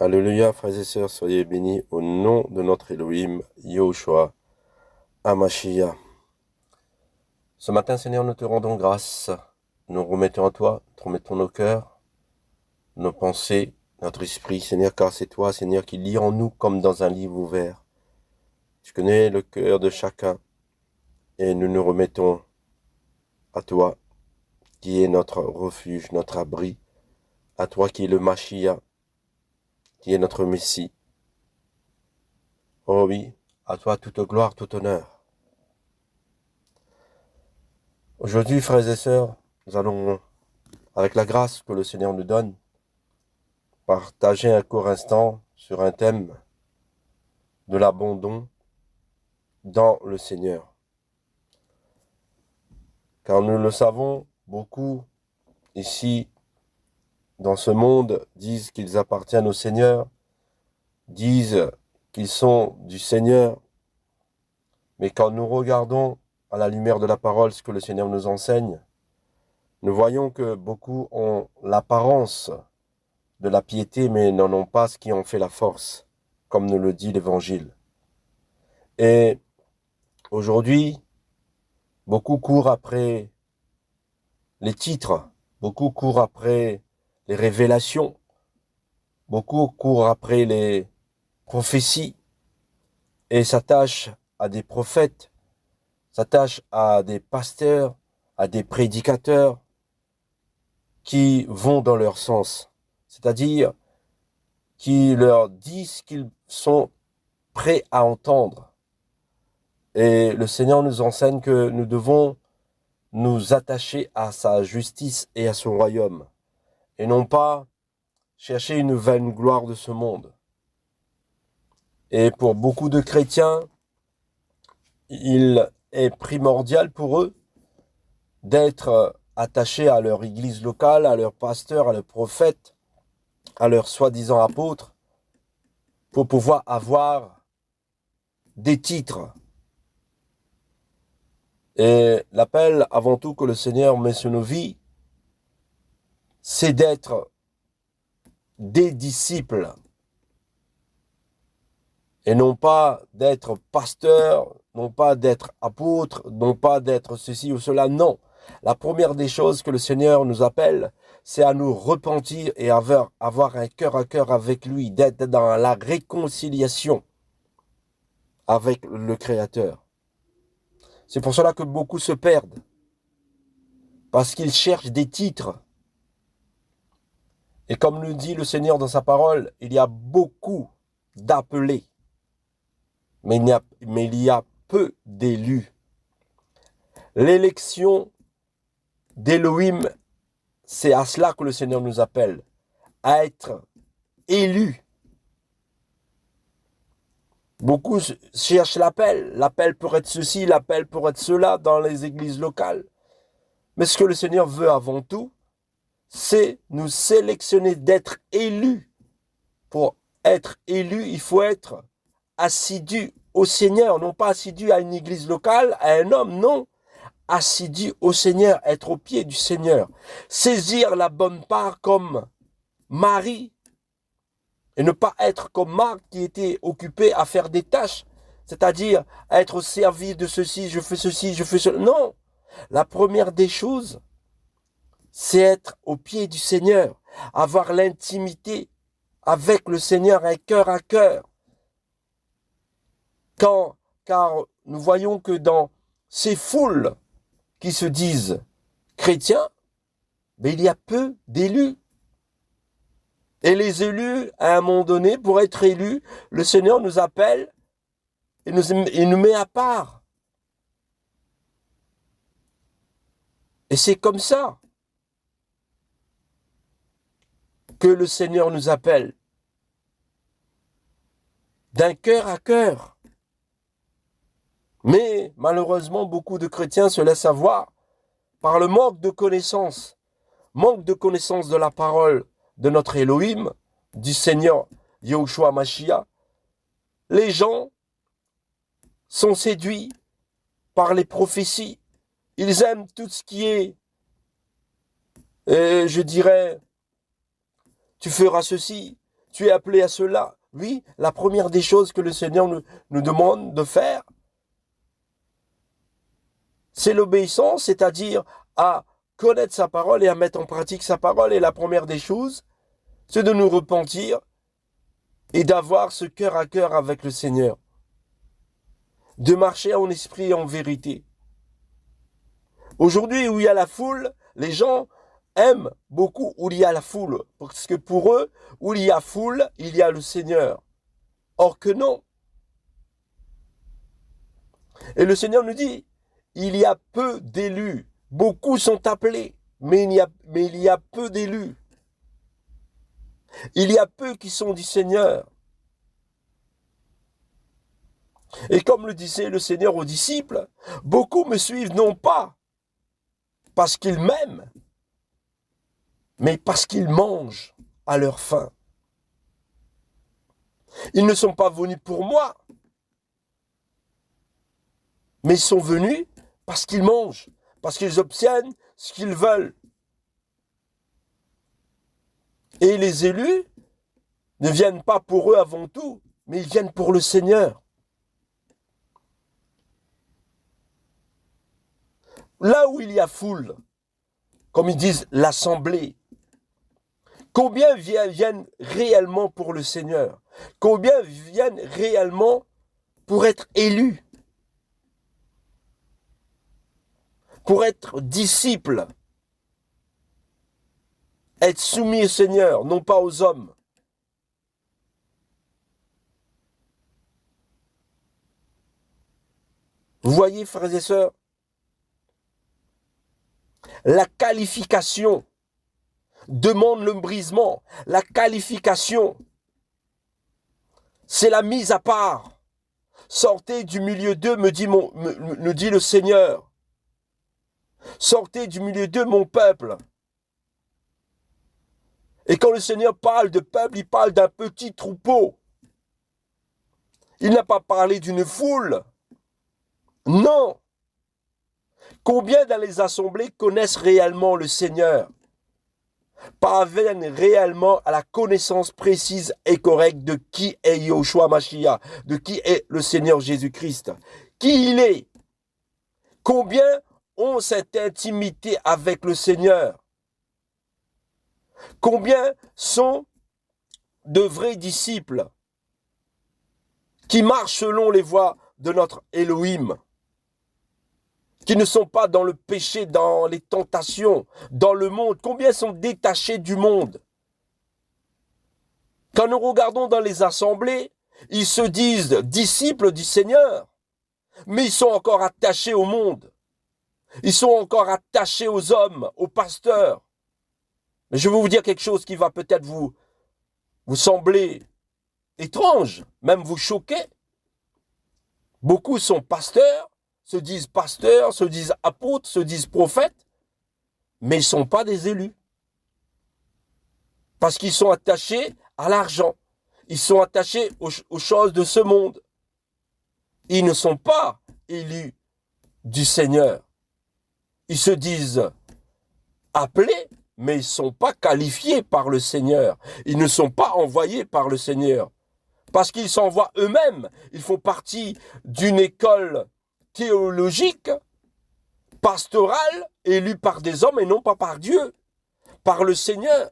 Alléluia, frères et sœurs, soyez bénis au nom de notre Elohim, Yahushua, Hamashiach. Ce matin, Seigneur, nous te rendons grâce. Nous remettons à toi, nous remettons nos cœurs, nos pensées, notre esprit, Seigneur, car c'est toi, Seigneur, qui lis en nous comme dans un livre ouvert. Tu connais le cœur de chacun et nous nous remettons à toi, qui est notre refuge, notre abri, à toi qui est le Mashiach, qui est notre Messie. Oh oui, à toi toute gloire, tout honneur. Aujourd'hui, frères et sœurs, nous allons, avec la grâce que le Seigneur nous donne, partager un court instant sur un thème de l'abandon dans le Seigneur. Car nous le savons, beaucoup ici, dans ce monde, disent qu'ils appartiennent au Seigneur, disent qu'ils sont du Seigneur, mais quand nous regardons à la lumière de la parole ce que le Seigneur nous enseigne, nous voyons que beaucoup ont l'apparence de la piété, mais n'en ont pas ce qui en fait la force, comme nous le dit l'Évangile. Et aujourd'hui, beaucoup courent après les titres, beaucoup courent après les révélations, beaucoup courent après les prophéties et s'attachent à des prophètes, s'attachent à des pasteurs, à des prédicateurs qui vont dans leur sens, c'est-à-dire qui leur disent qu'ils sont prêts à entendre. Et le Seigneur nous enseigne que nous devons nous attacher à sa justice et à son royaume, et non pas chercher une vaine gloire de ce monde. Et pour beaucoup de chrétiens, il est primordial pour eux d'être attachés à leur église locale, à leur pasteur, à leur prophète, à leurs soi-disant apôtres, pour pouvoir avoir des titres. Et l'appel avant tout que le Seigneur met sur nos vies, c'est d'être des disciples et non pas d'être pasteur, non pas d'être apôtre, non pas d'être ceci ou cela, non. La première des choses que le Seigneur nous appelle, c'est à nous repentir et avoir un cœur à cœur avec lui, d'être dans la réconciliation avec le Créateur. C'est pour cela que beaucoup se perdent, parce qu'ils cherchent des titres. Et comme nous dit le Seigneur dans sa parole, il y a beaucoup d'appelés, mais il y a peu d'élus. L'élection d'Élohim, c'est à cela que le Seigneur nous appelle, à être élus. Beaucoup cherchent l'appel pour être ceci, l'appel pour être cela dans les églises locales. Mais ce que le Seigneur veut avant tout, c'est nous sélectionner, d'être élus. Pour être élu, il faut être assidu au Seigneur, non pas assidu à une église locale, à un homme, non. Assidu au Seigneur, être au pied du Seigneur. Saisir la bonne part comme Marie et ne pas être comme Marc qui était occupé à faire des tâches, c'est-à-dire à être au service de ceci, je fais ceci, je fais cela. Non, la première des choses, c'est être au pied du Seigneur, avoir l'intimité avec le Seigneur, un cœur à cœur. Car nous voyons que dans ces foules qui se disent chrétiens, mais il y a peu d'élus. Et les élus, à un moment donné, pour être élus, le Seigneur nous appelle et nous met à part. Et c'est comme ça que le Seigneur nous appelle, d'un cœur à cœur. Mais malheureusement, beaucoup de chrétiens se laissent avoir par le manque de connaissances de la parole de notre Elohim, du Seigneur Yahushua Mashiach. Les gens sont séduits par les prophéties. Ils aiment tout ce qui est, je dirais, tu feras ceci, tu es appelé à cela. Oui, la première des choses que le Seigneur nous demande de faire, c'est l'obéissance, c'est-à-dire à connaître sa parole et à mettre en pratique sa parole. Et la première des choses, c'est de nous repentir et d'avoir ce cœur à cœur avec le Seigneur. De marcher en esprit et en vérité. Aujourd'hui, où il y a la foule, les gens aiment beaucoup où il y a la foule. Parce que pour eux, où il y a foule, il y a le Seigneur. Or que non. Et le Seigneur nous dit, il y a peu d'élus. Beaucoup sont appelés, mais il y a peu d'élus. Il y a peu qui sont du Seigneur. Et comme le disait le Seigneur aux disciples, beaucoup me suivent non pas parce qu'ils m'aiment, mais parce qu'ils mangent à leur faim. Ils ne sont pas venus pour moi, mais ils sont venus parce qu'ils mangent, parce qu'ils obtiennent ce qu'ils veulent. Et les élus ne viennent pas pour eux avant tout, mais ils viennent pour le Seigneur. Là où il y a foule, comme ils disent l'assemblée, combien viennent réellement pour le Seigneur? Combien viennent réellement pour être élus? Pour être disciples? Être soumis au Seigneur, non pas aux hommes. Vous voyez, frères et sœurs, la qualification demande le brisement. La qualification, c'est la mise à part. Sortez du milieu d'eux, me dit le Seigneur. Sortez du milieu d'eux, mon peuple. Et quand le Seigneur parle de peuple, il parle d'un petit troupeau. Il n'a pas parlé d'une foule. Non. Combien dans les assemblées connaissent réellement le Seigneur? Parviennent réellement à la connaissance précise et correcte de qui est Yahushua Mashiach, de qui est le Seigneur Jésus-Christ, qui il est. Combien ont cette intimité avec le Seigneur? Combien sont de vrais disciples qui marchent selon les voies de notre Elohim, qui ne sont pas dans le péché, dans les tentations, dans le monde? Combien sont détachés du monde? Quand nous regardons dans les assemblées, ils se disent disciples du Seigneur, mais ils sont encore attachés au monde. Ils sont encore attachés aux hommes, aux pasteurs. Mais je vais vous dire quelque chose qui va peut-être vous sembler étrange, même vous choquer. Beaucoup sont pasteurs, se disent apôtres, se disent prophètes, mais ils ne sont pas des élus. Parce qu'ils sont attachés à l'argent. Ils sont attachés aux choses de ce monde. Ils ne sont pas élus du Seigneur. Ils se disent appelés, mais ils ne sont pas qualifiés par le Seigneur. Ils ne sont pas envoyés par le Seigneur. Parce qu'ils s'envoient eux-mêmes. Ils font partie d'une école théologique, pastorale, élue par des hommes et non pas par Dieu, par le Seigneur.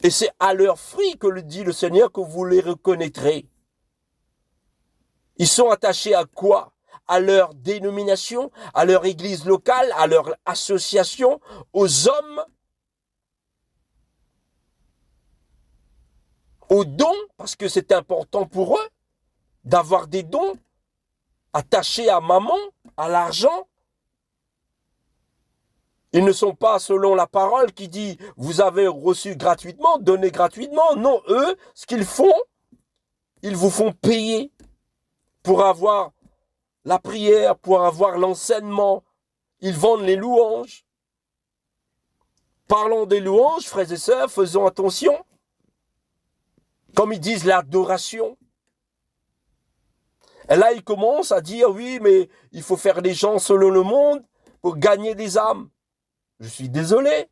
Et c'est à leurs fruits que le dit le Seigneur que vous les reconnaîtrez. Ils sont attachés à quoi? À leur dénomination, à leur église locale, à leur association, aux hommes, aux dons, parce que c'est important pour eux d'avoir des dons attachés à maman, à l'argent. Ils ne sont pas selon la parole qui dit « vous avez reçu gratuitement, donnez gratuitement ». Non, eux, ce qu'ils font, ils vous font payer pour avoir la prière, pour avoir l'enseignement. Ils vendent les louanges. Parlons des louanges, frères et sœurs, faisons attention. Comme ils disent l'adoration. Et là, ils commencent à dire, oui, mais il faut faire des gens selon le monde pour gagner des âmes. Je suis désolé.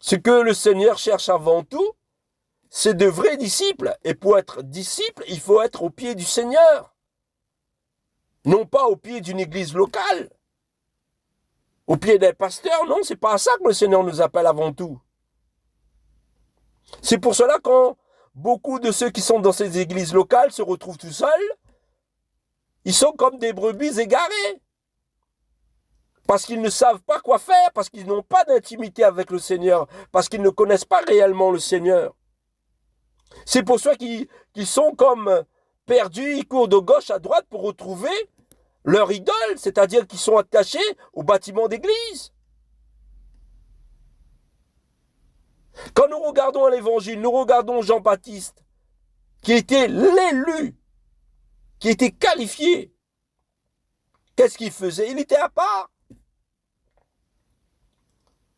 Ce que le Seigneur cherche avant tout, c'est de vrais disciples. Et pour être disciple, il faut être au pied du Seigneur. Non pas au pied d'une église locale. Au pied d'un pasteur, non, c'est pas à ça que le Seigneur nous appelle avant tout. C'est pour cela quand beaucoup de ceux qui sont dans ces églises locales se retrouvent tout seuls, ils sont comme des brebis égarées. Parce qu'ils ne savent pas quoi faire, parce qu'ils n'ont pas d'intimité avec le Seigneur, parce qu'ils ne connaissent pas réellement le Seigneur. C'est pour ça qu'ils sont comme perdus, ils courent de gauche à droite pour retrouver leur idole, c'est-à-dire qu'ils sont attachés au bâtiment d'église. Quand nous regardons l'Évangile, nous regardons Jean-Baptiste, qui était l'élu, qui était qualifié. Qu'est-ce qu'il faisait? Il était à part.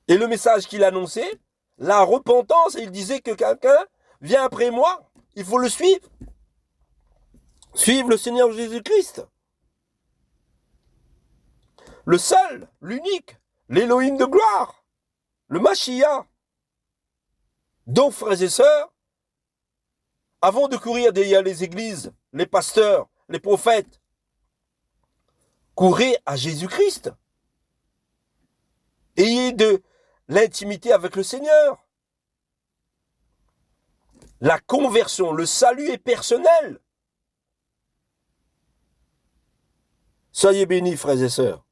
Et le message qu'il annonçait, la repentance, il disait que quelqu'un vient après moi, il faut le suivre. Suivre le Seigneur Jésus-Christ. Le seul, l'unique, l'Élohim de gloire, le Mashiach. Donc, frères et sœurs, avant de courir derrière les églises, les pasteurs, les prophètes, courez à Jésus-Christ. Ayez de l'intimité avec le Seigneur. La conversion, le salut est personnel. Soyez bénis, frères et sœurs.